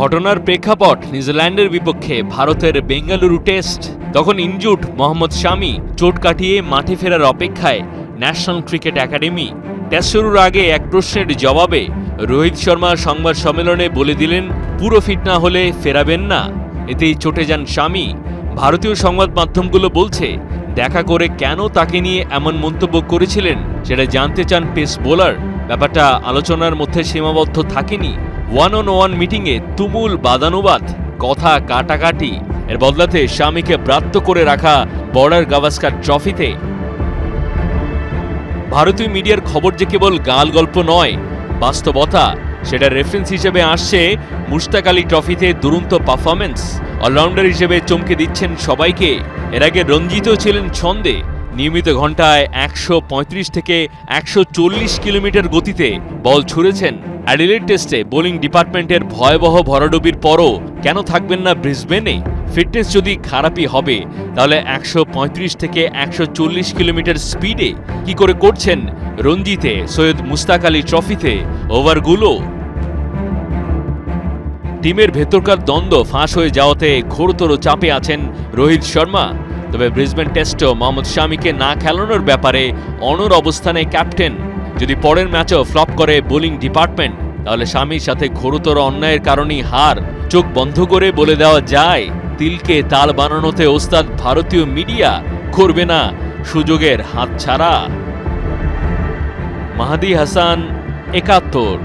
ঘটনার প্রেক্ষাপট নিউজিল্যান্ডের বিপক্ষে ভারতের বেঙ্গালুরু টেস্ট। তখন ইনজুর্ড মোহাম্মদ শামি চোট কাটিয়ে মাঠে ফেরার অপেক্ষায় ন্যাশনাল ক্রিকেট একাডেমি। টেস্ট শুরুর আগে এক প্রশ্নের জবাবে রোহিত শর্মা সংবাদ সম্মেলনে বলে দিলেন, পুরো ফিট না হলে ফেরাবেন না। এতেই চটে যান শামি। ভারতীয় সংবাদ মাধ্যমগুলো বলছে, দেখা করে কেন তাকে নিয়ে এমন মন্তব্য করেছিলেন সেটা জানতে চান পেস বোলার। ব্যাপারটা আলোচনার মধ্যে সীমাবদ্ধ থাকেনি। ওয়ান মিটিংয়ে তুমুল বাদানুবাদ, কথা কাটাকাটি। এর বদলাতে শামিকে ব্রাত্য করে রাখা বর্ডার গাভাস্কার ট্রফিতে। ভারতীয় মিডিয়ার খবর যে কেবল গাল গল্প নয়, বাস্তবতা। সেটা রেফারেন্স হিসেবে আসছে মুশতাক আলী ট্রফিতে দুরন্ত পারফরমেন্স। অলরাউন্ডার হিসেবে চমকে দিচ্ছেন সবাইকে। এর আগে রঞ্জিতও ছিলেন ছন্দে। নিয়মিত ঘন্টায় ১৩৫ থেকে ১৪০ কিলোমিটার গতিতে বল ছুঁড়েছেন। অ্যাডিলেড টেস্টে বোলিং ডিপার্টমেন্টের ভয়াবহ ভরাডুবির পরও কেন থাকবেন না ব্রিসবেনে? ফিটনেস যদি খারাপই হবে তাহলে ১৩৫ থেকে ১৪০ কিলোমিটার স্পিডে কি করে করছেন রঞ্জিতে, সৈয়দ মুশতাক আলী ট্রফিতে ওভারগুলো? টিমের ভেতরকার দ্বন্দ্ব ফাঁস হয়ে যাওয়াতে ঘোরতর চাপে আছেন রোহিত শর্মা। তবে ব্রিসবেন টেস্টেও মোহাম্মদ শামিকে না খেলানোর ব্যাপারে অনড় অবস্থানে ক্যাপ্টেন। যদি পরের ম্যাচেও ফ্লপ করে বোলিং ডিপার্টমেন্ট, তাহলে শামির সাথে ঘোরতর অন্যায়ের কারণেই হার। চোখ বন্ধ করে বলে দেওয়া যায়, তিলকে তাল বানানোতে ওস্তাদ ভারতীয় মিডিয়া, করবে না সুযোগের হাতছাড়া। মাহাদি হাসান, ৭১।